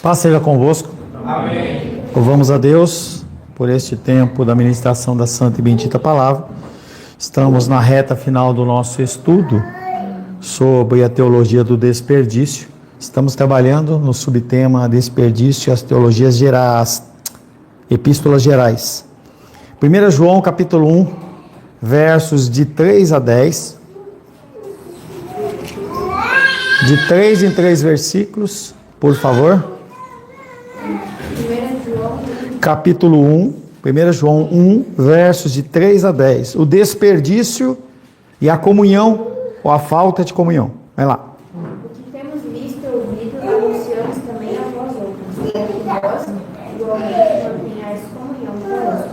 Paz seja convosco. Amém. Louvamos a Deus por este tempo da ministração da Santa e Bendita Palavra. Estamos na reta final do nosso estudo sobre a teologia do desperdício. Estamos trabalhando no subtema desperdício e as teologias gerais, epístolas gerais. 1 João capítulo 1, versos de 3 a 10. De 3 em 3 versículos, por favor. Capítulo 1, 1 João 1, versos de 3 a 10. O desperdício e a comunhão, ou a falta de comunhão. Vai lá. O que temos visto e ouvido, anunciamos também a vós outros, para que vós, igualmente, mantenhais comunhão conosco.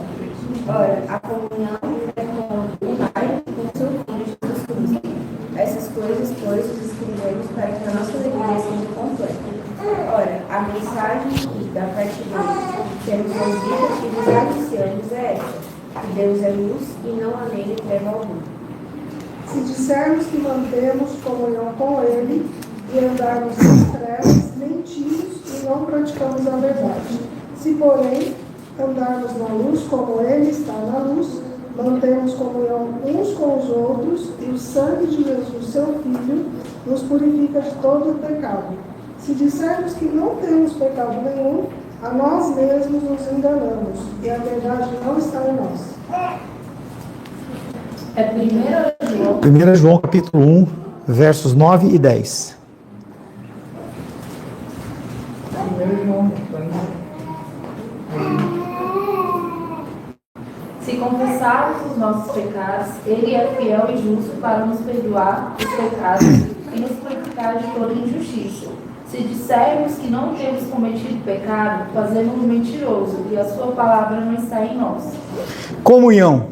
Ora, a comunhão é com o Pai e com seu Filho Jesus Cristo. Essas coisas, pois, os escrevemos para que a nossa alegria seja completa. Ora, a mensagem que, da parte dele, temos ouvido e vos anunciamos é esta: que Deus é luz e não há nele treva alguma. Se dissermos que mantemos comunhão com Ele e andarmos nas trevas, mentimos e não praticamos a verdade. Se, porém, andarmos na luz como Ele está na luz, mantemos comunhão uns com os outros e o sangue de Jesus, seu Filho, nos purifica de todo o pecado. Se dissermos que não temos pecado nenhum, a nós mesmos nos enganamos e a verdade não está em nós. É 1 João. 1 João capítulo 1, versos 9 e 10. Se confessarmos os nossos pecados, Ele é fiel e justo para nos perdoar os pecados e nos purificar de toda injustiça. Se dissermos que não temos cometido pecado, fazemos-o mentiroso e a sua palavra não está em nós. Comunhão.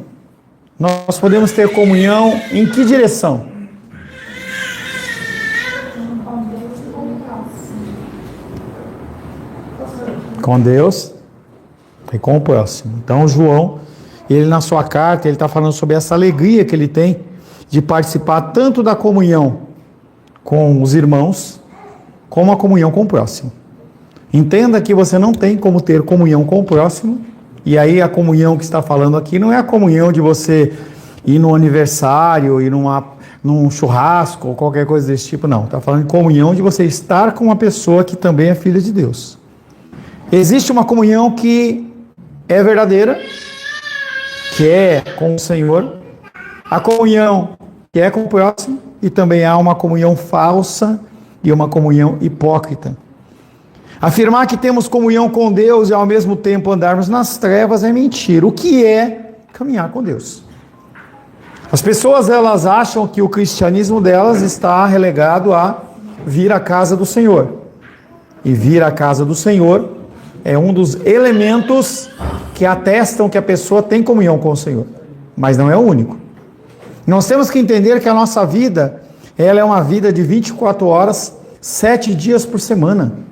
Nós podemos ter comunhão em que direção? Com Deus e com o próximo. Então, João, ele na sua carta, ele está falando sobre essa alegria que ele tem de participar tanto da comunhão com os irmãos, como a comunhão com o próximo. Entenda que você não tem como ter comunhão com o próximo, e aí a comunhão que está falando aqui não é a comunhão de você ir no aniversário, ir num churrasco, ou qualquer coisa desse tipo, não. Está falando de comunhão de você estar com uma pessoa que também é filha de Deus. Existe uma comunhão que é verdadeira, que é com o Senhor, a comunhão que é com o próximo, e também há uma comunhão falsa e uma comunhão hipócrita. Afirmar que temos comunhão com Deus e ao mesmo tempo andarmos nas trevas é mentira. O que é caminhar com Deus? As pessoas, elas acham que o cristianismo delas está relegado a vir à casa do Senhor. E vir à casa do Senhor é um dos elementos que atestam que a pessoa tem comunhão com o Senhor. Mas não é o único. Nós temos que entender que a nossa vida, ela é uma vida de 24 horas, 7 dias por semana.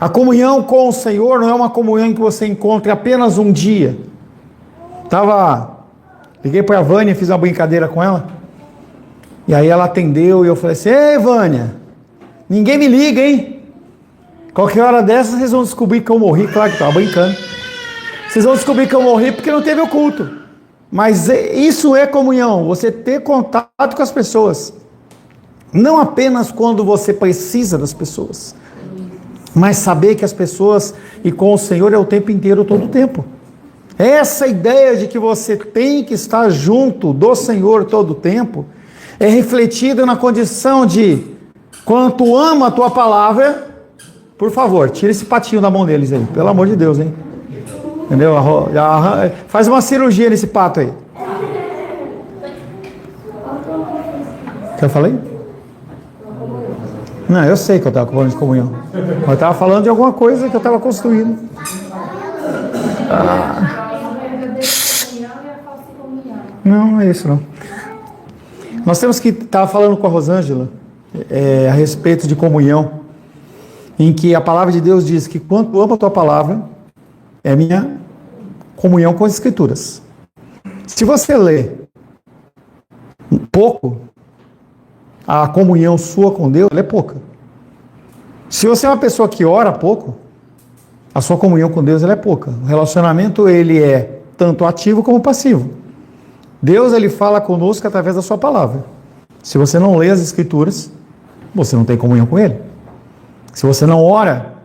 A comunhão com o Senhor não é uma comunhão que você encontre apenas um dia. Liguei para a Vânia, fiz uma brincadeira com ela. E aí ela atendeu e eu falei assim: ei, Vânia, ninguém me liga, hein? Qualquer hora dessas vocês vão descobrir que eu morri. Claro que estava brincando. Vocês vão descobrir que eu morri porque não teve o culto. Mas isso é comunhão, você ter contato com as pessoas. Não apenas quando você precisa das pessoas, mas saber que as pessoas e com o Senhor é o tempo inteiro, todo o tempo. Essa ideia de que você tem que estar junto do Senhor todo o tempo é refletida na condição de, quando tu ama a tua palavra, por favor, tira esse patinho da mão deles aí, pelo amor de Deus, hein? Entendeu? Faz uma cirurgia nesse pato aí. O que eu falei? Não, eu sei que eu estava falando de comunhão. Eu estava falando de alguma coisa que eu estava construindo. Não é isso não. Nós temos que estar falando com a Rosângela a respeito de comunhão, em que a palavra de Deus diz que quando eu amo a tua palavra, é minha comunhão com as Escrituras. Se você lê pouco, a comunhão sua com Deus ela é pouca. Se você é uma pessoa que ora pouco, a sua comunhão com Deus ela é pouca. O relacionamento ele é tanto ativo como passivo. Deus ele fala conosco através da sua palavra. Se você não lê as Escrituras, você não tem comunhão com Ele. Se você não ora,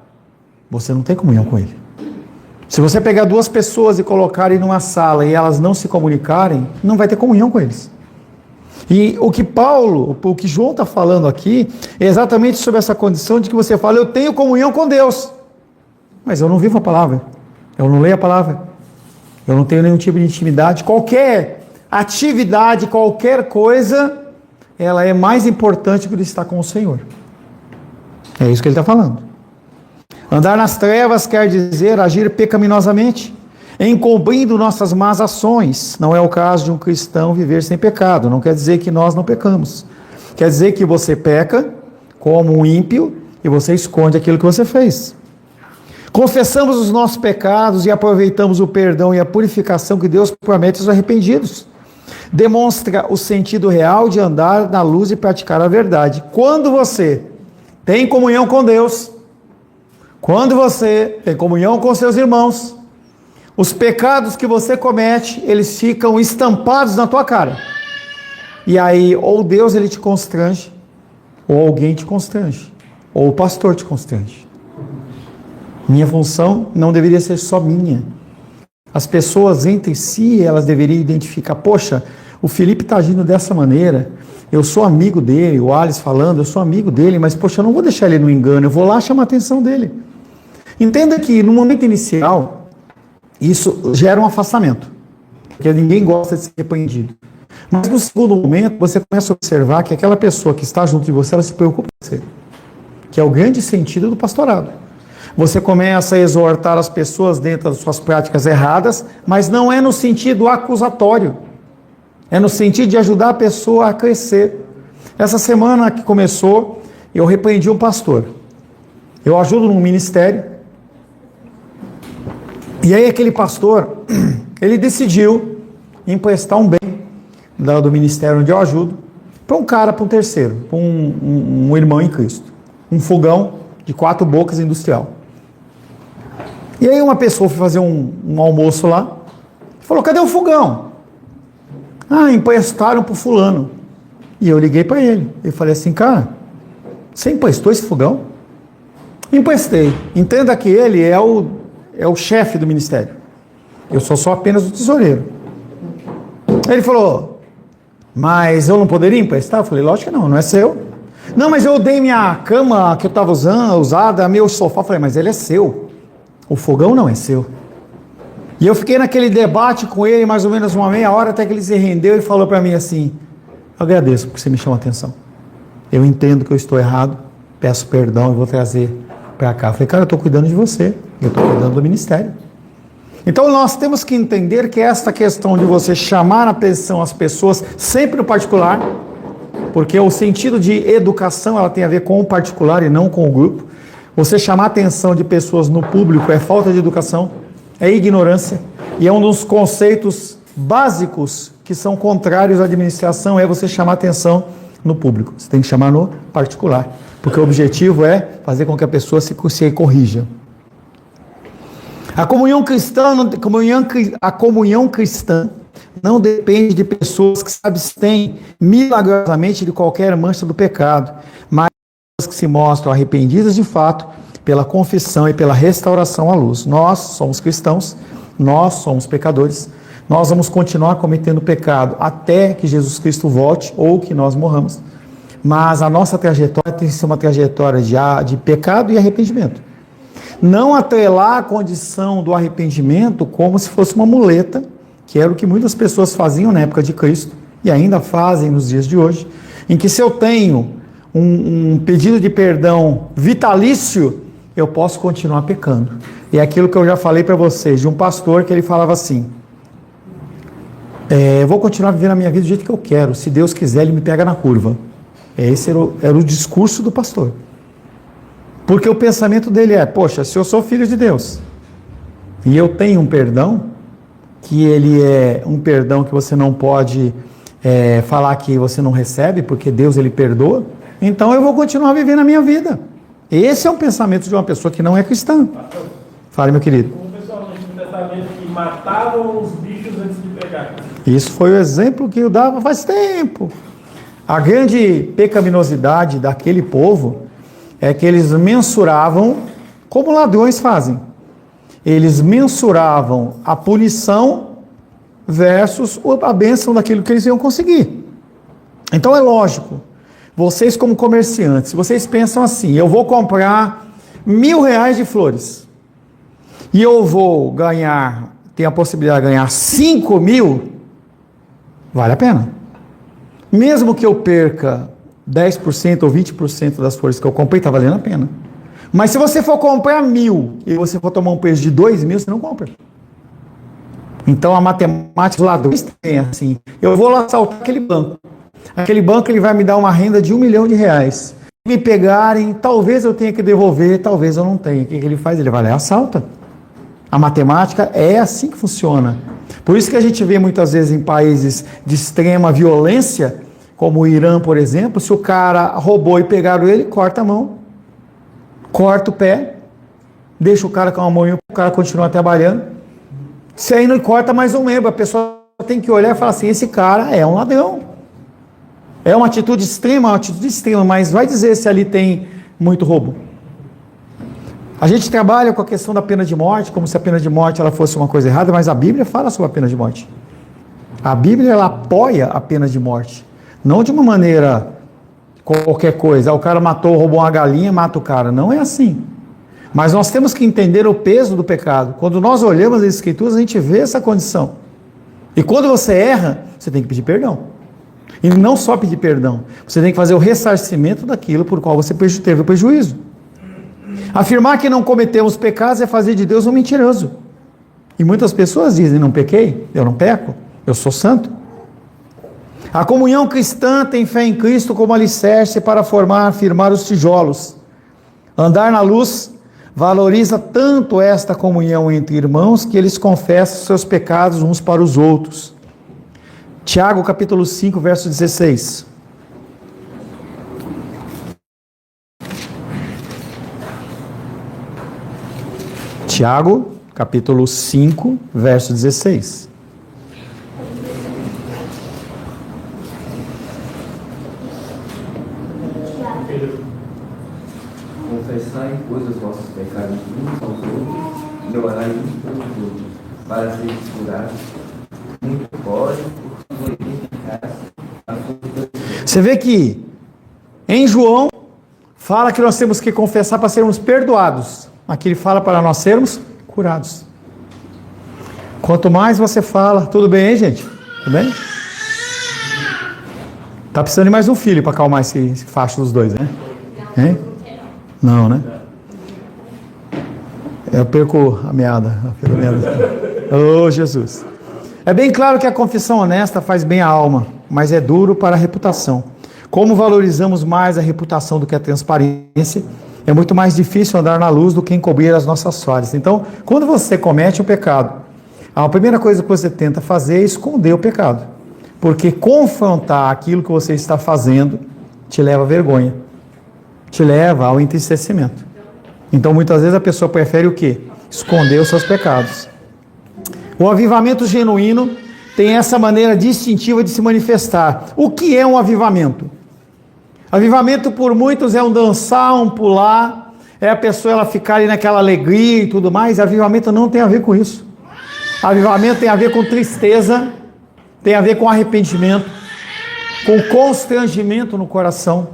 você não tem comunhão com Ele. Se você pegar duas pessoas e colocarem numa sala e elas não se comunicarem, não vai ter comunhão com eles. E o que João está falando aqui, é exatamente sobre essa condição de que você fala, eu tenho comunhão com Deus, mas eu não vivo a palavra, eu não leio a palavra, eu não tenho nenhum tipo de intimidade, qualquer atividade, qualquer coisa, ela é mais importante do que estar com o Senhor. É isso que ele está falando. Andar nas trevas quer dizer agir pecaminosamente, encobrindo nossas más ações. Não é o caso de um cristão viver sem pecado. Não quer dizer que nós não pecamos. Quer dizer que você peca como um ímpio e você esconde aquilo que você fez. Confessamos os nossos pecados e aproveitamos o perdão e a purificação que Deus promete aos arrependidos. Demonstra o sentido real de andar na luz e praticar a verdade. Quando você tem comunhão com Deus, quando você tem comunhão com seus irmãos, os pecados que você comete, eles ficam estampados na tua cara. E aí, ou Deus ele te constrange, ou alguém te constrange, ou o pastor te constrange. Minha função não deveria ser só minha. As pessoas entre si, elas deveriam identificar, poxa, o Felipe está agindo dessa maneira, eu sou amigo dele, o Alice falando, eu sou amigo dele, mas poxa, eu não vou deixar ele no engano, eu vou lá chamar a atenção dele. Entenda que no momento inicial, isso gera um afastamento, porque ninguém gosta de ser repreendido. Mas no segundo momento, você começa a observar que aquela pessoa que está junto de você, ela se preocupa com você, que é o grande sentido do pastorado. Você começa a exortar as pessoas dentro das suas práticas erradas, mas não é no sentido acusatório, é no sentido de ajudar a pessoa a crescer. Essa semana que começou, eu repreendi um pastor. Eu ajudo num ministério, e aí aquele pastor, ele decidiu emprestar um bem do ministério onde eu ajudo, para um cara, para um terceiro, para um irmão em Cristo. Um fogão de 4 bocas industrial. E aí uma pessoa foi fazer um almoço lá, falou, cadê o fogão? Ah, emprestaram para o fulano. E eu liguei para ele. Eu falei assim, cara, você emprestou esse fogão? Emprestei. Entenda que ele é o chefe do ministério. Eu sou apenas o tesoureiro. Ele falou, mas eu não poderia emprestar? Eu falei, lógico que não, não é seu. Não, mas eu dei minha cama que eu estava usada, meu sofá. Eu falei, mas ele é seu. O fogão não é seu. E eu fiquei naquele debate com ele mais ou menos uma meia hora, até que ele se rendeu e falou para mim assim, agradeço porque você me chamou a atenção. Eu entendo que eu estou errado, peço perdão e vou trazer para cá. Eu falei, cara, eu estou cuidando de você, eu estou cuidando do ministério. Então nós temos que entender que esta questão de você chamar a atenção às pessoas, sempre no particular, porque o sentido de educação ela tem a ver com o particular e não com o grupo. Você chamar a atenção de pessoas no público é falta de educação, é ignorância, e é um dos conceitos básicos que são contrários à administração, é você chamar a atenção no público. Você tem que chamar no particular, porque o objetivo é fazer com que a pessoa se corrija. A comunhão cristã não depende de pessoas que se abstêm milagrosamente de qualquer mancha do pecado, mas que se mostram arrependidas de fato pela confissão e pela restauração à luz. Nós somos cristãos, nós somos pecadores, nós vamos continuar cometendo pecado até que Jesus Cristo volte ou que nós morramos, mas a nossa trajetória tem que ser uma trajetória de pecado e arrependimento. Não atrelar a condição do arrependimento como se fosse uma muleta, que era o que muitas pessoas faziam na época de Cristo e ainda fazem nos dias de hoje, em que se eu tenho um pedido de perdão vitalício, eu posso continuar pecando. E é aquilo que eu já falei para vocês, de um pastor que ele falava assim, eu vou continuar vivendo a minha vida do jeito que eu quero, se Deus quiser ele me pega na curva. Esse era o discurso do pastor. Porque o pensamento dele é, poxa, se eu sou filho de Deus, e eu tenho um perdão, que ele é um perdão que você não pode falar que você não recebe, porque Deus ele perdoa, então eu vou continuar vivendo a minha vida. Esse é um pensamento de uma pessoa que não é cristã. Fale, meu querido. O pessoal no Antigo Testamento que matavam os bichos antes de pegar. Isso foi o exemplo que eu dava faz tempo. A grande pecaminosidade daquele povo é que eles mensuravam, como ladrões fazem. Eles mensuravam a punição versus a bênção daquilo que eles iam conseguir. Então é lógico, vocês como comerciantes, vocês pensam assim, eu vou comprar R$1.000 de flores e eu vou ganhar, tem a possibilidade de ganhar 5.000, vale a pena. Mesmo que eu perca 10% ou 20% das flores que eu comprei, está valendo a pena. Mas se você for comprar 1.000 e você for tomar um preço de 2.000, você não compra. Então a matemática dos ladrões tem assim, eu vou lá assaltar aquele banco. Aquele banco ele vai me dar uma renda de R$1 milhão. Se me pegarem, talvez eu tenha que devolver, talvez eu não tenha. O que ele faz? Ele vai lá e assalta. A matemática é assim que funciona. Por isso que a gente vê muitas vezes em países de extrema violência, como o Irã, por exemplo, se o cara roubou e pegaram ele, corta a mão, corta o pé, deixa o cara com a mão e o cara continua trabalhando. Se aí não corta mais um membro, a pessoa tem que olhar e falar assim, esse cara é um ladrão. É uma atitude extrema, mas vai dizer se ali tem muito roubo. A gente trabalha com a questão da pena de morte, como se a pena de morte ela fosse uma coisa errada, mas a Bíblia fala sobre a pena de morte. A Bíblia ela apoia a pena de morte, não de uma maneira qualquer coisa. O cara matou, roubou uma galinha, mata o cara. Não é assim. Mas nós temos que entender o peso do pecado. Quando nós olhamos as Escrituras, a gente vê essa condição. E quando você erra, você tem que pedir perdão. E não só pedir perdão, você tem que fazer o ressarcimento daquilo por qual você teve o prejuízo. Afirmar que não cometemos pecados é fazer de Deus um mentiroso. E muitas pessoas dizem, não pequei, eu não peco, eu sou santo. A comunhão cristã tem fé em Cristo como alicerce para firmar os tijolos. Andar na luz valoriza tanto esta comunhão entre irmãos que eles confessam seus pecados uns para os outros. Tiago capítulo 5, verso 16. Tiago, capítulo 5, verso 16. Confessai, pois, os vossos pecados uns aos outros e orai uns pelos outros, para serem curados. Muito pode, por sua eficácia, a sua. Você vê que em João fala que nós temos que confessar para sermos perdoados. Aqui ele fala para nós sermos curados. Quanto mais você fala, tudo bem, hein, gente? Tudo bem? Tá precisando de mais um filho para acalmar esse facho dos dois, né? Hein? Não, né? Eu perco a meada. Oh, Jesus. É bem claro que a confissão honesta faz bem à alma, mas é duro para a reputação. Como valorizamos mais a reputação do que a transparência, é muito mais difícil andar na luz do que encobrir as nossas falhas. Então, quando você comete um pecado, a primeira coisa que você tenta fazer é esconder o pecado. Porque confrontar aquilo que você está fazendo te leva à vergonha, te leva ao entristecimento. Então, muitas vezes a pessoa prefere o quê? Esconder os seus pecados. O avivamento genuíno tem essa maneira distintiva de se manifestar. O que é um avivamento? Avivamento por muitos é um dançar, um pular, é a pessoa ela ficar ali naquela alegria e tudo mais. Avivamento não tem a ver com isso. Avivamento tem a ver com tristeza, tem a ver com arrependimento, com constrangimento no coração.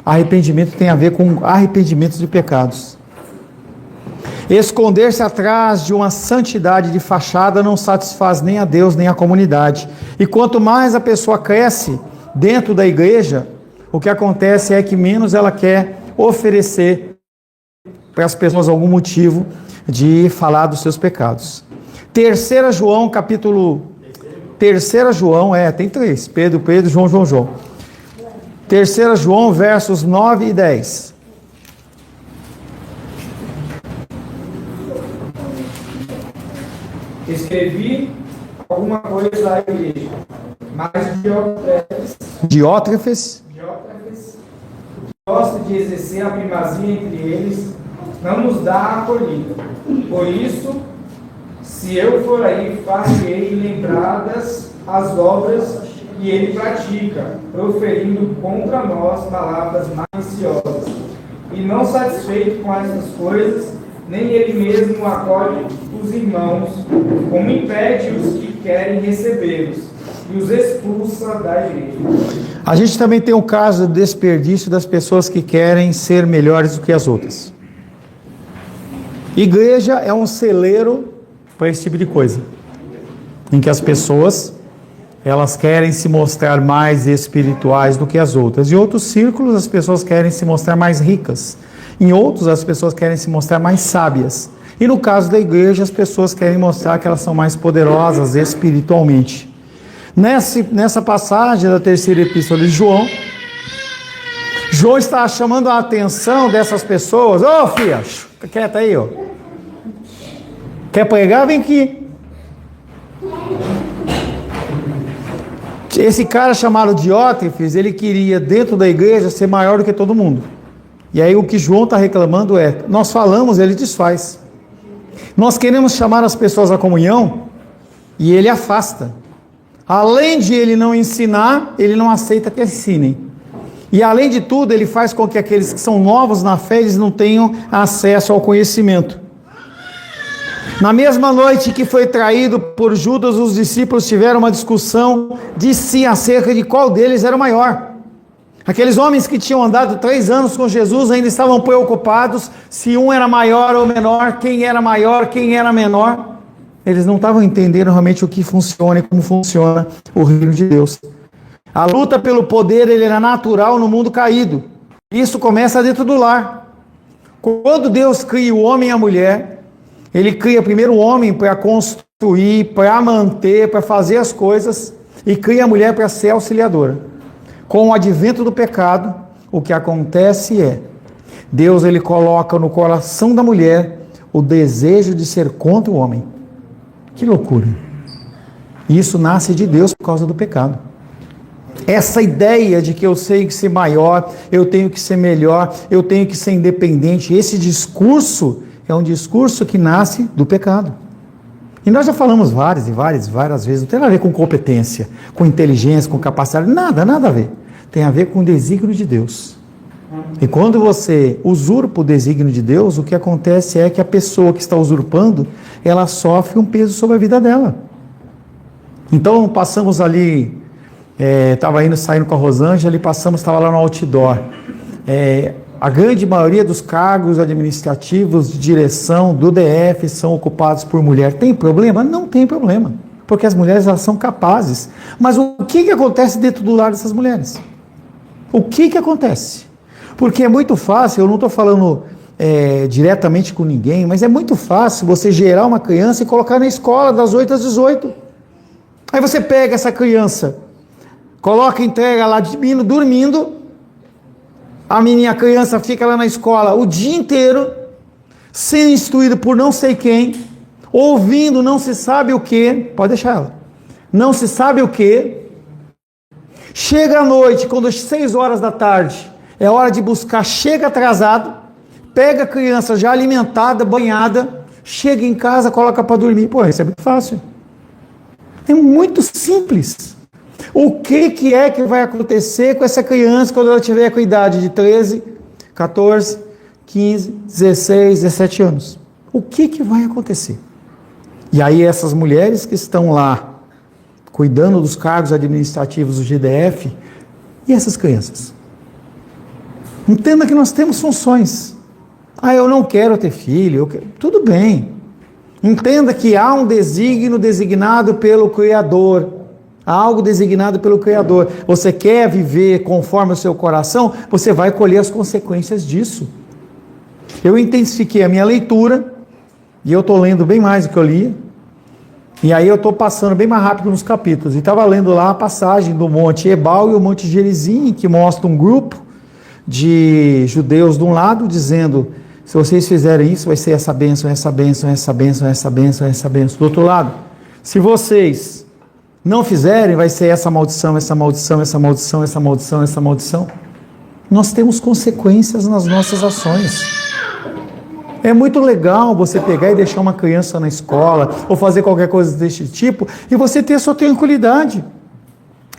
Arrependimento tem a ver com arrependimentos de pecados. Esconder-se atrás de uma santidade de fachada não satisfaz nem a Deus nem a comunidade. E quanto mais a pessoa cresce dentro da igreja, o que acontece é que menos ela quer oferecer para as pessoas algum motivo de falar dos seus pecados. 3 João, capítulo... 3 João, tem 3. Pedro, João. 3 João, versos 9 e 10. Escrevi alguma coisa à igreja, mas Diótrefes, Diótrefes, gosta de exercer a primazia entre eles não nos dá a acolhida. Por isso, se eu for aí, far-lhe lembradas as obras que ele pratica, proferindo contra nós palavras maliciosas. E não satisfeito com essas coisas, nem ele mesmo acolhe os irmãos, como impede os que querem recebê-los, e os expulsa da igreja. A gente também tem o caso do desperdício das pessoas que querem ser melhores do que as outras. Igreja é um celeiro para esse tipo de coisa, em que as pessoas, elas querem se mostrar mais espirituais do que as outras. Em outros círculos, as pessoas querem se mostrar mais ricas. Em outros, as pessoas querem se mostrar mais sábias. E no caso da igreja, as pessoas querem mostrar que elas são mais poderosas espiritualmente. Nessa passagem da terceira epístola de João, João está chamando a atenção dessas pessoas. Ô, filha, fica quieta aí, ó. Quer pregar? Vem aqui. Esse cara chamado Diótrefes, ele queria dentro da igreja ser maior do que todo mundo. E aí o que João está reclamando é, nós falamos, ele desfaz. Nós queremos chamar as pessoas à comunhão e ele afasta. Além de ele não ensinar, ele não aceita que ensinem. E além de tudo, ele faz com que aqueles que são novos na fé, eles não tenham acesso ao conhecimento. Na mesma noite que foi traído por Judas, os discípulos tiveram uma discussão de si acerca de qual deles era o maior. Aqueles homens que tinham andado 3 anos com Jesus ainda estavam preocupados se um era maior ou menor, quem era maior, quem era menor. Eles não estavam entendendo realmente o que funciona e como funciona o reino de Deus. A luta pelo poder, ele era natural no mundo caído. Isso começa dentro do lar. Quando Deus cria o homem e a mulher, ele cria primeiro o homem para construir, para manter, para fazer as coisas, e cria a mulher para ser auxiliadora. Com o advento do pecado, o que acontece é, Deus ele coloca no coração da mulher o desejo de ser contra o homem. Que loucura! Isso nasce de Deus por causa do pecado. Essa ideia de que eu sei que ser maior, eu tenho que ser melhor, eu tenho que ser independente, esse discurso é um discurso que nasce do pecado. E nós já falamos várias vezes, não tem nada a ver com competência, com inteligência, com capacidade, nada a ver. Tem a ver com o desígnio de Deus. E quando você usurpa o desígnio de Deus, o que acontece é que a pessoa que está usurpando, ela sofre um peso sobre a vida dela. Então passamos ali, estava saindo com a Rosângela e estava lá no outdoor. A grande maioria dos cargos administrativos de direção do DF são ocupados por mulher. Tem problema? Não tem problema, porque as mulheres elas são capazes. Mas o que acontece dentro do lar dessas mulheres? O que acontece? Porque é muito fácil, eu não estou falando diretamente com ninguém, mas é muito fácil você gerar uma criança e colocar na escola das 8 às 18. Aí você pega essa criança, coloca, entrega lá dormindo, a criança fica lá na escola o dia inteiro, sendo instruída por não sei quem, ouvindo não se sabe o que, pode deixar ela, não se sabe o que, chega à noite, quando 6 horas da tarde, é hora de buscar, chega atrasado, pega a criança já alimentada, banhada, chega em casa, coloca para dormir. Pô, isso é muito fácil. É muito simples. O que é que vai acontecer com essa criança quando ela tiver com a idade de 13, 14, 15, 16, 17 anos? O que vai acontecer? E aí essas mulheres que estão lá, cuidando dos cargos administrativos do GDF, e essas crianças? Entenda que nós temos funções. Eu não quero ter filho, tudo bem. Entenda que há um desígnio designado pelo Criador. Há algo designado pelo Criador. Você quer viver conforme o seu coração, você vai colher as consequências disso. Eu intensifiquei a minha leitura, e eu estou lendo bem mais do que eu lia, e aí eu estou passando bem mais rápido nos capítulos, e estava lendo lá a passagem do Monte Ebal e o Monte Gerizim, que mostra um grupo de judeus de um lado, dizendo, se vocês fizerem isso, vai ser essa bênção, essa bênção, essa bênção, essa bênção, essa bênção. Do outro lado, se vocês não fizerem, vai ser essa maldição, essa maldição, essa maldição, essa maldição, essa maldição. nós temos consequências nas nossas ações. É muito legal você pegar e deixar uma criança na escola ou fazer qualquer coisa desse tipo e você ter a sua tranquilidade.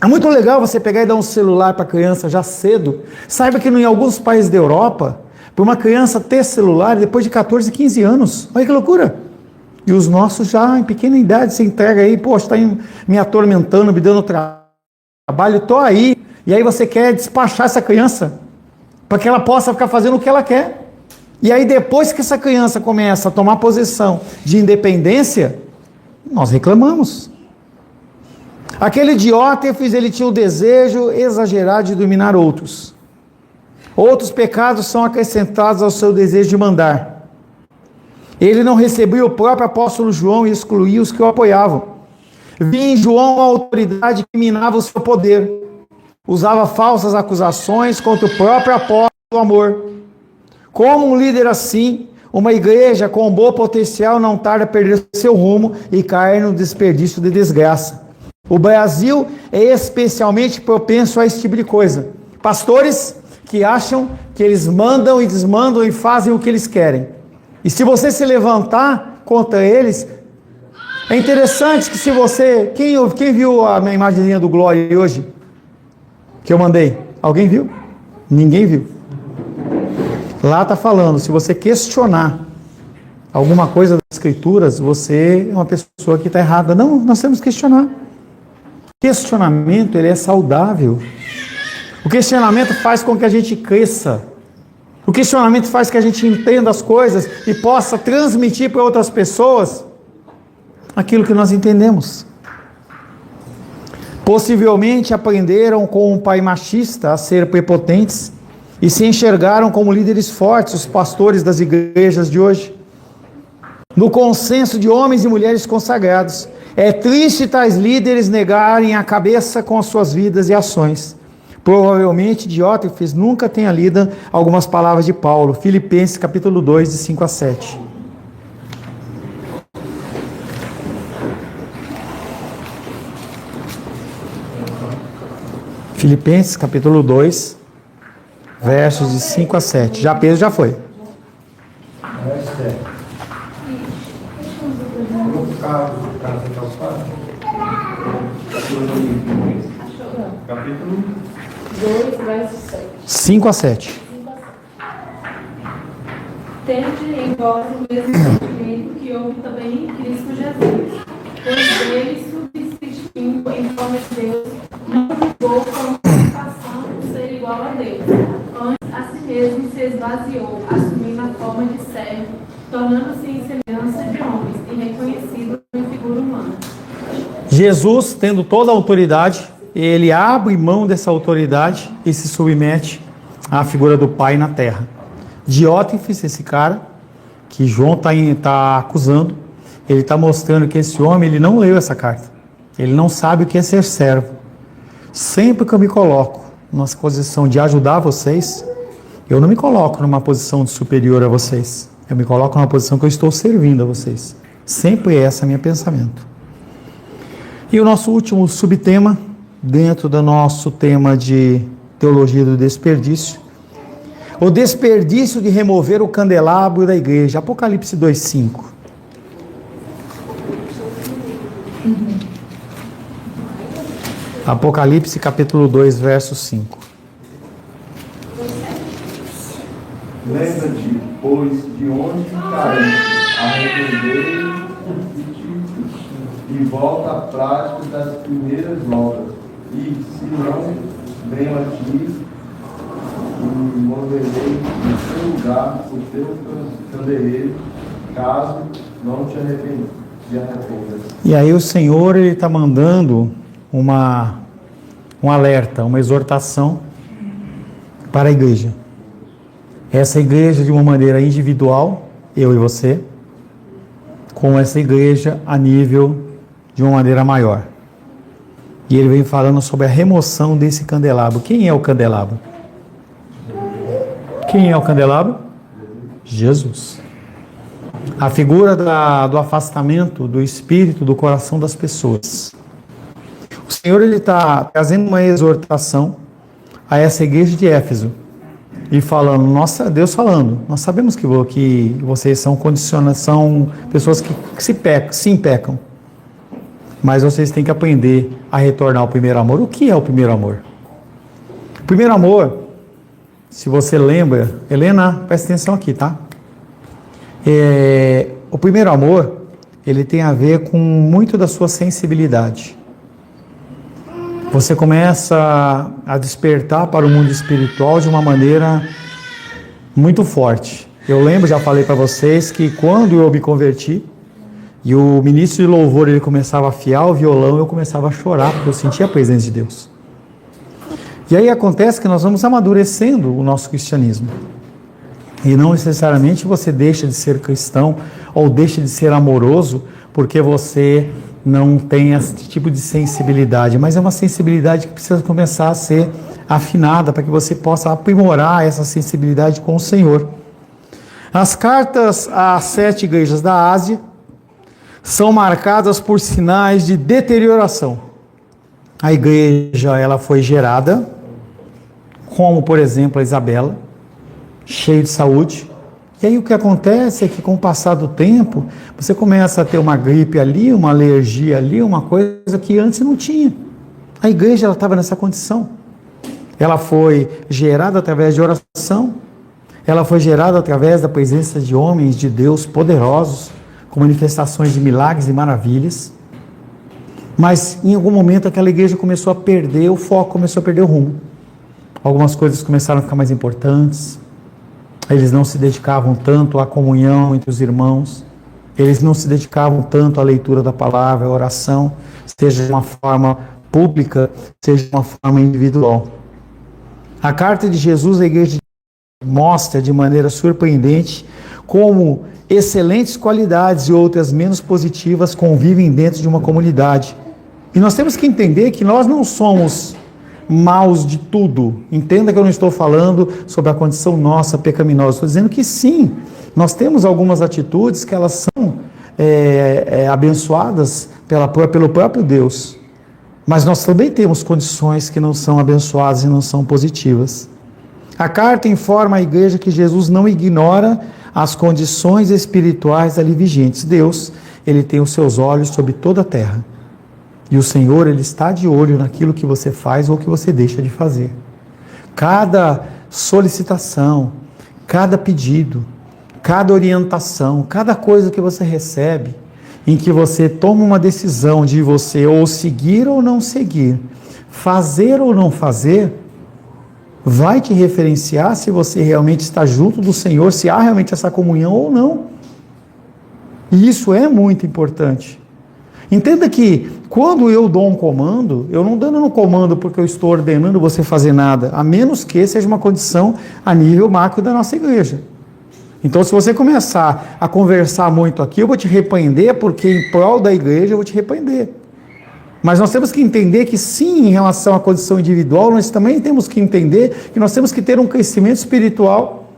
É muito legal você pegar e dar um celular para a criança já cedo. Saiba que em alguns países da Europa, para uma criança ter celular depois de 14, 15 anos. Olha que loucura! E os nossos já em pequena idade se entrega aí, poxa, está me atormentando, me dando trabalho, estou aí. E aí você quer despachar essa criança para que ela possa ficar fazendo o que ela quer. E aí depois que essa criança começa a tomar posição de independência, nós reclamamos. Aquele Diótrefes, ele tinha o desejo exagerado de dominar outros. Outros pecados são acrescentados ao seu desejo de mandar. Ele não recebia o próprio apóstolo João e excluía os que o apoiavam. Via em João uma autoridade que minava o seu poder. Usava falsas acusações contra o próprio apóstolo do amor. Como um líder assim, uma igreja com um bom potencial não tarda a perder seu rumo e cair no desperdício de desgraça. O Brasil é especialmente propenso a esse tipo de coisa. Pastores que acham que eles mandam e desmandam e fazem o que eles querem. E se você se levantar contra eles, é interessante que se você... Quem viu a minha imagenzinha do Glória hoje? Que eu mandei? Alguém viu? Ninguém viu. Lá está falando, se você questionar alguma coisa das Escrituras, você é uma pessoa que está errada. Não, nós temos que questionar. Questionamento, ele é saudável. O questionamento faz com que a gente cresça. O questionamento faz que a gente entenda as coisas e possa transmitir para outras pessoas aquilo que nós entendemos. Possivelmente aprenderam com um pai machista a ser prepotentes e se enxergaram como líderes fortes, os pastores das igrejas de hoje. No consenso de homens e mulheres consagrados, é triste tais líderes negarem a cabeça com as suas vidas e ações. Provavelmente Diótrefes nunca tenha lido algumas palavras de Paulo, Filipenses capítulo 2, de 5 a 7. Filipenses capítulo 2, versos de 5 a 7. Já Pedro já foi. Capítulo 2, verso 7. 5 a 7. Tende em vós o mesmo sentimento que houve também em Cristo Jesus, pois ele, subsistindo em forma de Deus, não julgou como satisfação por ser igual a Deus. Antes, a si mesmo se esvaziou, assumindo a forma de servo, tornando-se em semelhança de homens e reconhecido em figura humana. Jesus, tendo toda a autoridade, ele abre mão dessa autoridade e se submete à figura do Pai na terra. Diótrefes, esse cara que João está acusando, ele está mostrando que esse homem ele não leu essa carta. Ele não sabe o que é ser servo. Sempre que eu me coloco numa posição de ajudar vocês, eu não me coloco numa posição de superior a vocês. Eu me coloco numa posição que eu estou servindo a vocês. Sempre esse é o meu pensamento. E o nosso último subtema, dentro do nosso tema de teologia do desperdício, o desperdício de remover o candelabro da igreja. Apocalipse 2:5. Apocalipse capítulo 2, verso 5. Lembra-te, pois, de onde caíste, arrependei e volta à prática das primeiras obras. E se não, venho a ti e moverei no teu lugar o teu candeeiro, caso não te arrependas. E aí o Senhor ele está mandando um alerta, uma exortação para a igreja. Essa igreja de uma maneira individual, eu e você, com essa igreja a nível de uma maneira maior. E ele vem falando sobre a remoção desse candelabro. Quem é o candelabro? Quem é o candelabro? Jesus. A figura do afastamento do espírito do coração das pessoas. O Senhor ele está trazendo uma exortação a essa igreja de Éfeso. e falando, nossa, Deus falando, nós sabemos que vocês são pessoas que se pecam, mas vocês têm que aprender a retornar ao primeiro amor. O que é o primeiro amor? O primeiro amor, se você lembra, Helena, presta atenção aqui, tá? O primeiro amor, ele tem a ver com muito da sua sensibilidade. Você começa a despertar para o mundo espiritual de uma maneira muito forte. Eu lembro, já falei para vocês, que quando eu me converti e o ministro de louvor ele começava a afiar o violão, eu começava a chorar porque eu sentia a presença de Deus. E aí acontece que nós vamos amadurecendo o nosso cristianismo. E não necessariamente você deixa de ser cristão ou deixa de ser amoroso porque você não tem esse tipo de sensibilidade, mas é uma sensibilidade que precisa começar a ser afinada para que você possa aprimorar essa sensibilidade com o Senhor. As cartas às 7 igrejas da Ásia são marcadas por sinais de deterioração. A igreja ela foi gerada, como por exemplo a Isabela, cheia de saúde. E aí o que acontece é que com o passar do tempo, você começa a ter uma gripe ali, uma alergia ali, uma coisa que antes não tinha. A igreja ela estava nessa condição. Ela foi gerada através de oração, ela foi gerada através da presença de homens de Deus poderosos, com manifestações de milagres e maravilhas. Mas em algum momento aquela igreja começou a perder o foco, começou a perder o rumo. Algumas coisas começaram a ficar mais importantes. Eles não se dedicavam tanto à comunhão entre os irmãos, eles não se dedicavam tanto à leitura da palavra, à oração, seja de uma forma pública, seja de uma forma individual. A carta de Jesus à igreja mostra de maneira surpreendente como excelentes qualidades e outras menos positivas convivem dentro de uma comunidade. E nós temos que entender que nós não somos maus de tudo. Entenda que eu não estou falando sobre a condição nossa pecaminosa, estou dizendo que sim, nós temos algumas atitudes que elas são abençoadas pelo próprio Deus, mas nós também temos condições que não são abençoadas e não são positivas. A carta informa a igreja que Jesus não ignora as condições espirituais ali vigentes. Deus, ele tem os seus olhos sobre toda a terra. E o Senhor, ele está de olho naquilo que você faz ou que você deixa de fazer. Cada solicitação, cada pedido, cada orientação, cada coisa que você recebe, em que você toma uma decisão de você ou seguir ou não seguir, fazer ou não fazer, vai te referenciar se você realmente está junto do Senhor, se há realmente essa comunhão ou não. E isso é muito importante. Entenda que quando eu dou um comando, eu não dando um comando porque eu estou ordenando você fazer nada, a menos que seja uma condição a nível macro da nossa igreja. Então, se você começar a conversar muito aqui, eu vou te repreender, porque em prol da igreja eu vou te repreender. Mas nós temos que entender que sim, em relação à condição individual, nós também temos que entender que nós temos que ter um crescimento espiritual.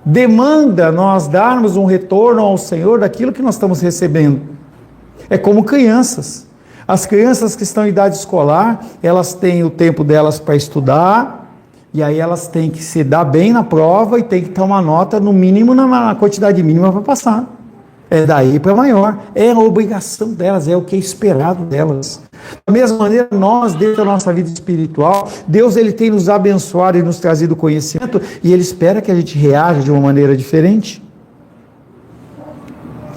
Demanda nós darmos um retorno ao Senhor daquilo que nós estamos recebendo. É como crianças. As crianças que estão em idade escolar, elas têm o tempo delas para estudar, e aí elas têm que se dar bem na prova e têm que ter uma nota no mínimo, na quantidade mínima para passar. É daí para maior. É a obrigação delas, é o que é esperado delas. Da mesma maneira, nós, dentro da nossa vida espiritual, Deus ele tem nos abençoado e nos trazido conhecimento, e Ele espera que a gente reaja de uma maneira diferente.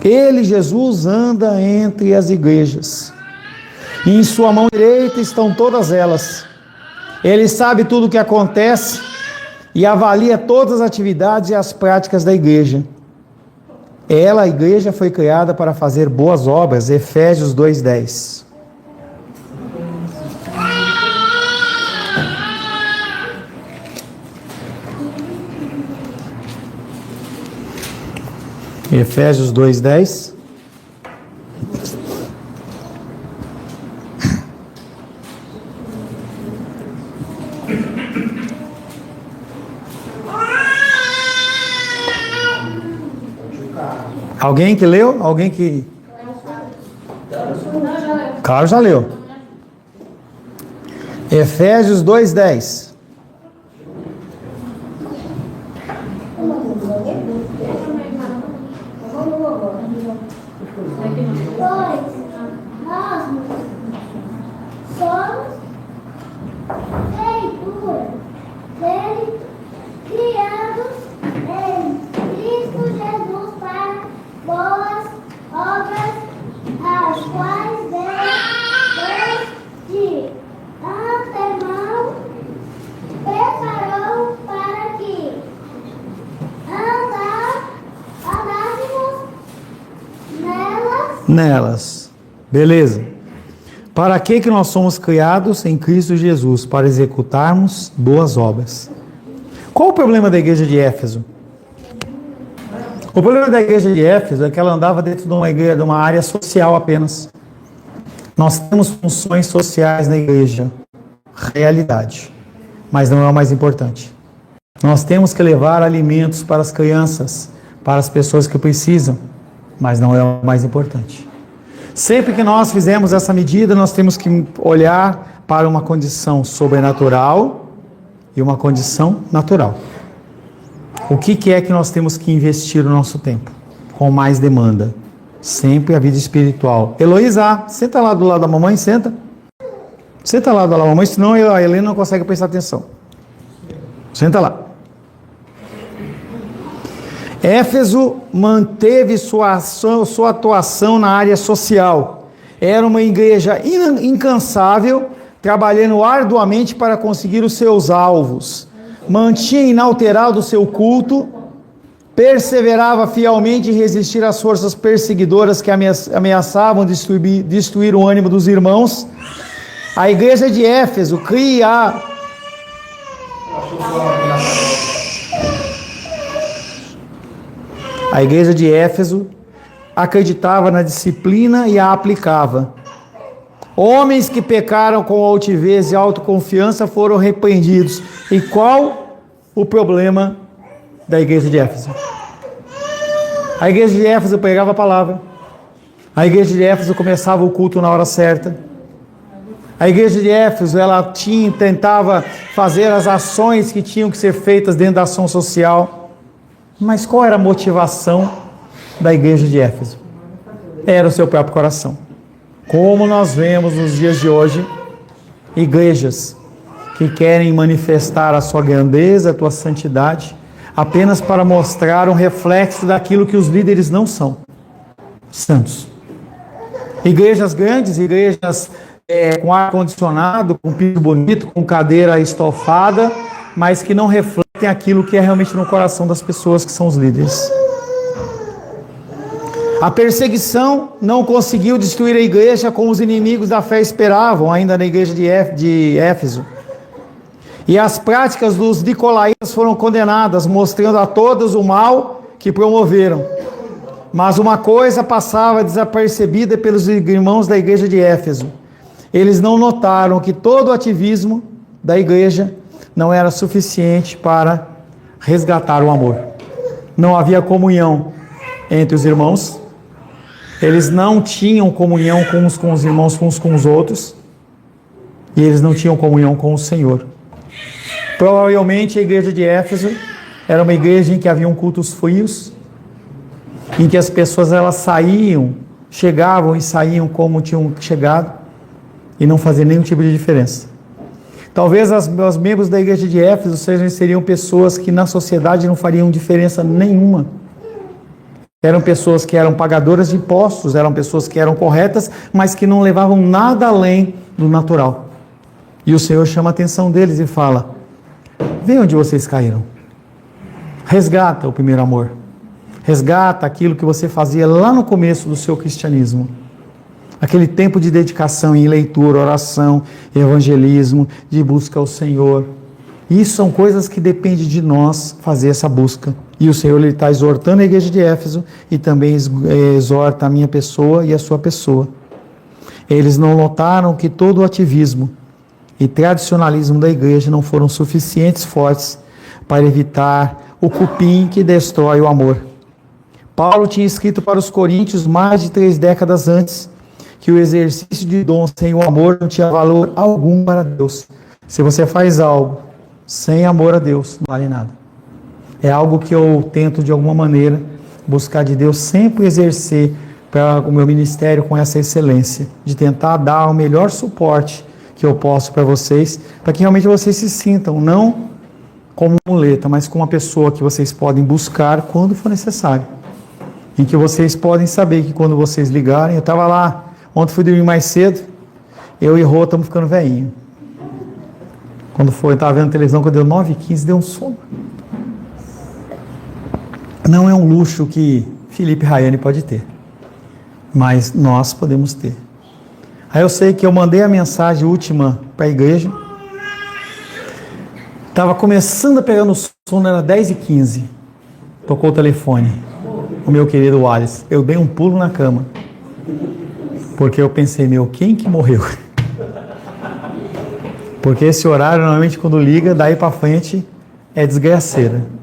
Ele, Jesus, anda entre as igrejas. E em sua mão direita estão todas elas. Ele sabe tudo o que acontece e avalia todas as atividades e as práticas da igreja. Ela, a igreja, foi criada para fazer boas obras. Efésios 2:10. Efésios 2:10. Alguém que leu? Alguém que... Carlos já leu. Efésios 2:10. Pois nós somos feitura dele, criados em Cristo Jesus para boas obras, as quais Deus de antemão preparou para que andássemos nelas. Beleza. Para que nós somos criados em Cristo Jesus? Para executarmos boas obras. Qual o problema da igreja de Éfeso? O problema da igreja de Éfeso é que ela andava dentro de uma igreja, de uma área social apenas. Nós temos funções sociais na igreja, realidade, mas não é o mais importante. Nós temos que levar alimentos para as crianças, para as pessoas que precisam, mas não é o mais importante. Sempre que nós fizermos essa medida, nós temos que olhar para uma condição sobrenatural e uma condição natural. O que é que nós temos que investir o nosso tempo? Com mais demanda. Sempre a vida espiritual. Heloísa, senta lá do lado da mamãe, senta. Senta lá do lado da mamãe, senão a Helena não consegue prestar atenção. Senta lá. Éfeso manteve sua atuação na área social. Era uma igreja incansável, trabalhando arduamente para conseguir os seus alvos. Mantinha inalterado o seu culto, perseverava fielmente em resistir às forças perseguidoras que ameaçavam destruir o ânimo dos irmãos. A igreja de Éfeso cria... A igreja de Éfeso acreditava na disciplina e a aplicava. Homens que pecaram com altivez e autoconfiança foram repreendidos. E qual o problema da igreja de Éfeso? A igreja de Éfeso pregava a palavra. A igreja de Éfeso começava o culto na hora certa. A igreja de Éfeso, ela tentava fazer as ações que tinham que ser feitas dentro da ação social. Mas qual era a motivação da igreja de Éfeso? Era o seu próprio coração. Como nós vemos nos dias de hoje, igrejas que querem manifestar a sua grandeza, a sua santidade, apenas para mostrar um reflexo daquilo que os líderes não são, santos. Igrejas grandes, igrejas com ar-condicionado, com piso bonito, com cadeira estofada, mas que não refletem aquilo que é realmente no coração das pessoas que são os líderes. A perseguição não conseguiu destruir a igreja como os inimigos da fé esperavam, ainda na igreja de Éfeso. E as práticas dos nicolaítas foram condenadas, mostrando a todos o mal que promoveram. Mas uma coisa passava desapercebida pelos irmãos da igreja de Éfeso. Eles não notaram que todo o ativismo da igreja não era suficiente para resgatar o amor. Não havia comunhão entre os irmãos. Eles não tinham comunhão uns com os irmãos, uns com os outros. E eles não tinham comunhão com o Senhor. Provavelmente a igreja de Éfeso era uma igreja em que haviam cultos frios, em que as pessoas chegavam e saíam como tinham chegado, e não fazia nenhum tipo de diferença. Talvez os membros da igreja de Éfeso seriam pessoas que na sociedade não fariam diferença nenhuma. Eram pessoas que eram pagadoras de impostos, eram pessoas que eram corretas, mas que não levavam nada além do natural. E o Senhor chama a atenção deles e fala: vê onde vocês caíram. Resgata o primeiro amor. Resgata aquilo que você fazia lá no começo do seu cristianismo. Aquele tempo de dedicação em leitura, oração, evangelismo, de busca ao Senhor. Isso são coisas que dependem de nós fazer essa busca. E o Senhor está exortando a igreja de Éfeso e também exorta a minha pessoa e a sua pessoa. Eles não notaram que todo o ativismo e tradicionalismo da igreja não foram suficientes fortes para evitar o cupim que destrói o amor. Paulo tinha escrito para os coríntios mais de 3 décadas antes que o exercício de dom sem o amor não tinha valor algum para Deus. Se você faz algo sem amor a Deus, não vale nada. É algo que eu tento, de alguma maneira, buscar de Deus sempre exercer para o meu ministério com essa excelência, de tentar dar o melhor suporte que eu posso para vocês, para que realmente vocês se sintam, não como muleta, mas como uma pessoa que vocês podem buscar quando for necessário. Em que vocês podem saber que quando vocês ligarem, eu estava lá, ontem fui dormir mais cedo, eu e Rô estamos ficando velhinho. Quando foi, eu estava vendo televisão, quando deu 9h15, deu um sono. Não é um luxo que Felipe Rayane pode ter, mas nós podemos ter. Aí eu sei que eu mandei a mensagem última para a igreja, estava começando a pegar no sono, era 10h15, tocou o telefone, o meu querido Wallace. Eu dei um pulo na cama, porque eu pensei, quem que morreu? Porque esse horário, normalmente, quando liga, daí para frente, é desgraceira.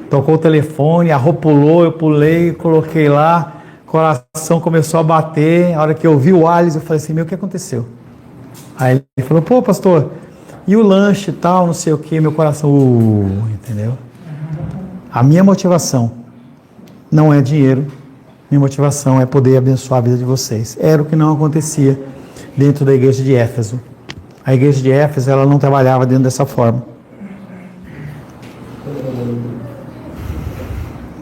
Tocou o telefone, a Rô pulou, eu pulei, coloquei lá, o coração começou a bater. A hora que eu vi o Alice, eu falei assim, o que aconteceu? Aí ele falou, pô, pastor, e o lanche e tal, não sei o que, meu coração, entendeu? A minha motivação não é dinheiro, minha motivação é poder abençoar a vida de vocês. Era o que não acontecia dentro da igreja de Éfeso. A igreja de Éfeso, ela não trabalhava dentro dessa forma.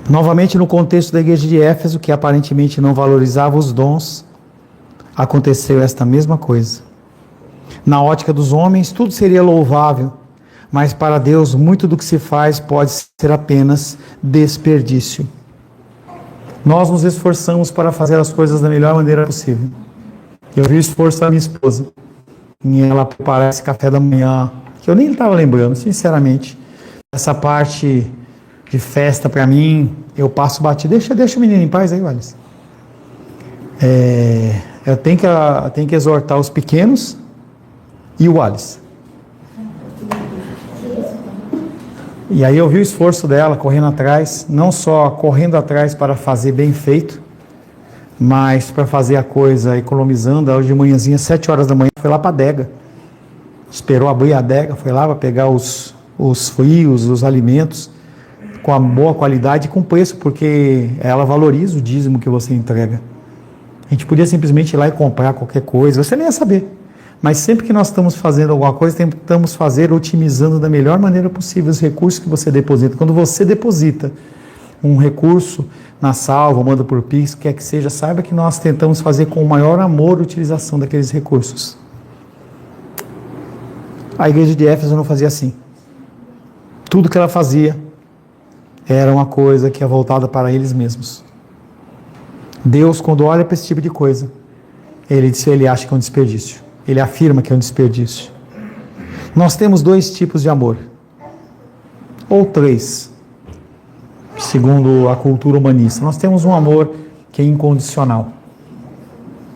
Novamente, no contexto da igreja de Éfeso, que aparentemente não valorizava os dons, aconteceu esta mesma coisa. Na ótica dos homens, tudo seria louvável, mas para Deus, muito do que se faz pode ser apenas desperdício. Nós nos esforçamos para fazer as coisas da melhor maneira possível. Eu vi o esforço da minha esposa em ela preparar esse café da manhã, que eu nem estava lembrando, sinceramente. Essa parte de festa para mim, eu passo batido. Deixa o menino em paz aí, Wallace. Eu tenho que exortar os pequenos e o Wallace. E aí eu vi o esforço dela correndo atrás, não só correndo atrás para fazer bem feito, mas para fazer a coisa economizando. Hoje de manhãzinha, 7 horas da manhã, foi lá para a adega. Esperou abrir a adega, foi lá para pegar os frios, os alimentos, com a boa qualidade e com preço, porque ela valoriza o dízimo que você entrega. A gente podia simplesmente ir lá e comprar qualquer coisa, você nem ia saber. Mas sempre que nós estamos fazendo alguma coisa, tentamos fazer otimizando da melhor maneira possível os recursos que você deposita. Quando você deposita um recurso na salva, manda por Pix, quer que seja, saiba que nós tentamos fazer com o maior amor a utilização daqueles recursos. A igreja de Éfeso não fazia assim. Tudo que ela fazia era uma coisa que é voltada para eles mesmos. Deus, quando olha para esse tipo de coisa, ele acha que é um desperdício. Ele afirma que é um desperdício. Nós temos 2 tipos de amor. Ou 3, segundo a cultura humanista. Nós temos um amor que é incondicional.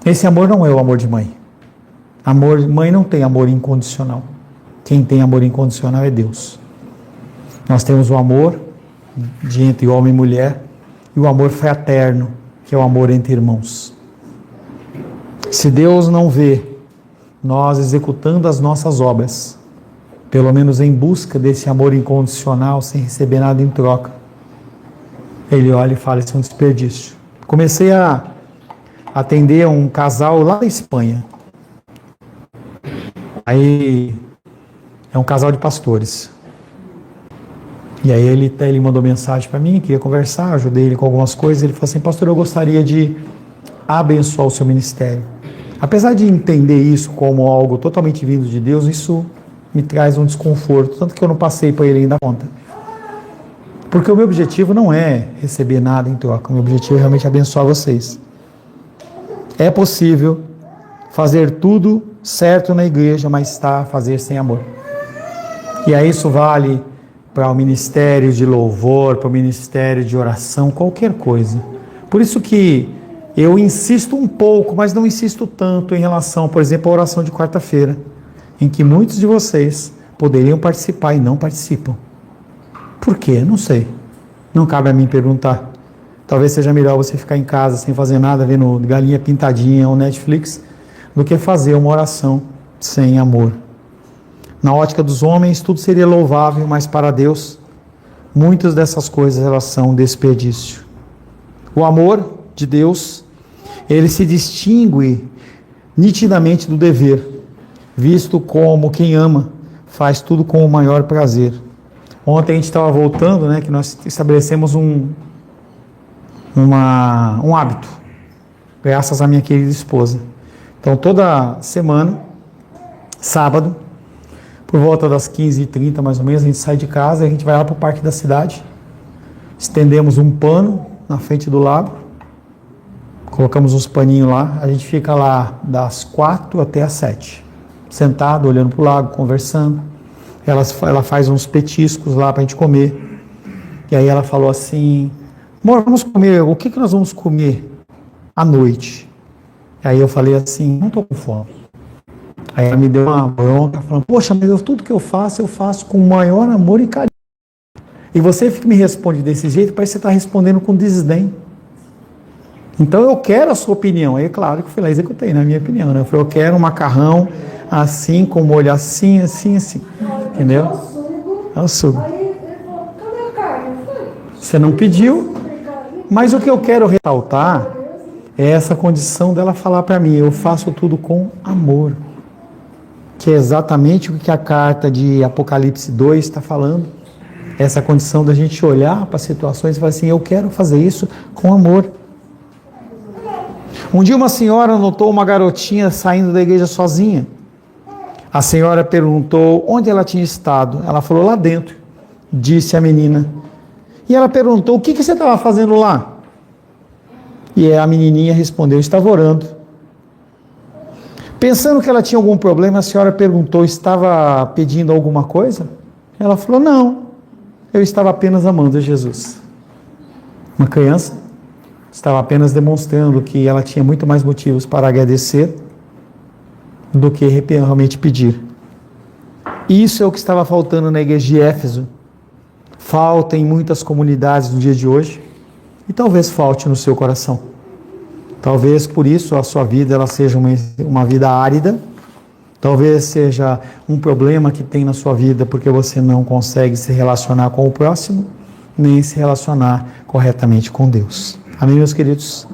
Esse amor não é o amor de mãe. Mãe não tem amor incondicional. Quem tem amor incondicional é Deus. Nós temos o amor entre homem e mulher e o amor fraterno, que é o amor entre irmãos. Se Deus não vê nós executando as nossas obras, pelo menos em busca desse amor incondicional, sem receber nada em troca, Ele olha e fala, isso é um desperdício. Comecei a atender um casal lá da Espanha. Aí, é um casal de pastores. E aí ele mandou mensagem para mim, queria conversar, ajudei ele com algumas coisas. Ele falou assim, pastor, eu gostaria de abençoar o seu ministério. Apesar de entender isso como algo totalmente vindo de Deus, isso me traz um desconforto, tanto que eu não passei para ele ainda a conta. Porque o meu objetivo não é receber nada em troca, o meu objetivo é realmente abençoar vocês. É possível fazer tudo certo na igreja, mas fazer sem amor. E aí isso vale para o ministério de louvor, para o ministério de oração, qualquer coisa. Por isso que eu insisto um pouco, mas não insisto tanto em relação, por exemplo, à oração de quarta-feira, em que muitos de vocês poderiam participar e não participam. Por quê? Não sei. Não cabe a mim perguntar. Talvez seja melhor você ficar em casa sem fazer nada, vendo Galinha Pintadinha ou Netflix, do que fazer uma oração sem amor. Na ótica dos homens, tudo seria louvável, mas para Deus, muitas dessas coisas elas são desperdício. O amor de Deus, ele se distingue nitidamente do dever, visto como quem ama faz tudo com o maior prazer. Ontem a gente estava voltando, né, que nós estabelecemos um hábito, graças à minha querida esposa. Então toda semana, sábado, por volta das 15h30 mais ou menos, a gente sai de casa e a gente vai lá para o parque da cidade, estendemos um pano na frente do lago, colocamos uns paninhos lá, a gente fica lá das 4 até as 7, sentado, olhando para o lago, conversando. Ela faz uns petiscos lá para a gente comer. E aí ela falou assim: amor, vamos comer, o que nós vamos comer à noite? Aí eu falei assim: não estou com fome. Aí ela me deu uma bronca, falando: poxa, mas tudo que eu faço com o maior amor e carinho. E você me responde desse jeito, parece que você está respondendo com desdém. Então eu quero a sua opinião. Aí claro que eu fui lá e executei, na minha opinião, né? Eu falei: eu quero um macarrão assim, com molho assim, assim, assim. Entendeu? É o sugo. Aí ele falou, cadê a carne? Eu falei, Você não pediu, mas o que eu quero ressaltar é essa condição dela falar para mim: eu faço tudo com amor. Que é exatamente o que a carta de Apocalipse 2 está falando. Essa condição da gente olhar para situações e falar assim: eu quero fazer isso com amor. Um dia uma senhora notou uma garotinha saindo da igreja sozinha. A senhora perguntou onde ela tinha estado. Ela falou: lá dentro, disse a menina. E ela perguntou: o que você estava fazendo lá? E a menininha respondeu: estava orando. Pensando que ela tinha algum problema, a senhora perguntou: estava pedindo alguma coisa? Ela falou: não, eu estava apenas amando Jesus. Uma criança estava apenas demonstrando que ela tinha muito mais motivos para agradecer do que realmente pedir. Isso é o que estava faltando na igreja de Éfeso. Falta em muitas comunidades no dia de hoje, e talvez falte no seu coração. Talvez por isso a sua vida ela seja uma vida árida. Talvez seja um problema que tem na sua vida porque você não consegue se relacionar com o próximo, nem se relacionar corretamente com Deus. Amém, meus queridos?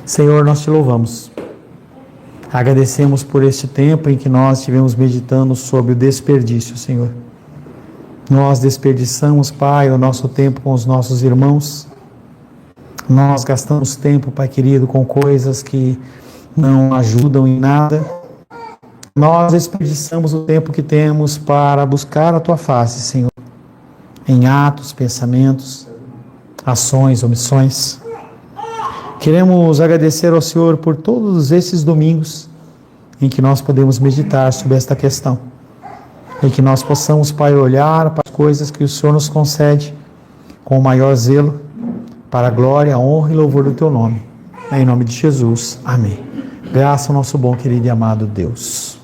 Senhor, nós te louvamos. Agradecemos por este tempo em que nós estivemos meditando sobre o desperdício, Senhor. Nós desperdiçamos, Pai, o nosso tempo com os nossos irmãos. Nós gastamos tempo, Pai querido, com coisas que não ajudam em nada. Nós desperdiçamos o tempo que temos para buscar a Tua face, Senhor, em atos, pensamentos, ações, omissões. Queremos agradecer ao Senhor por todos esses domingos em que nós podemos meditar sobre esta questão. E que nós possamos, Pai, olhar para as coisas que o Senhor nos concede com o maior zelo, para a glória, a honra e louvor do Teu nome. Em nome de Jesus. Amém. Graças ao nosso bom, querido e amado Deus.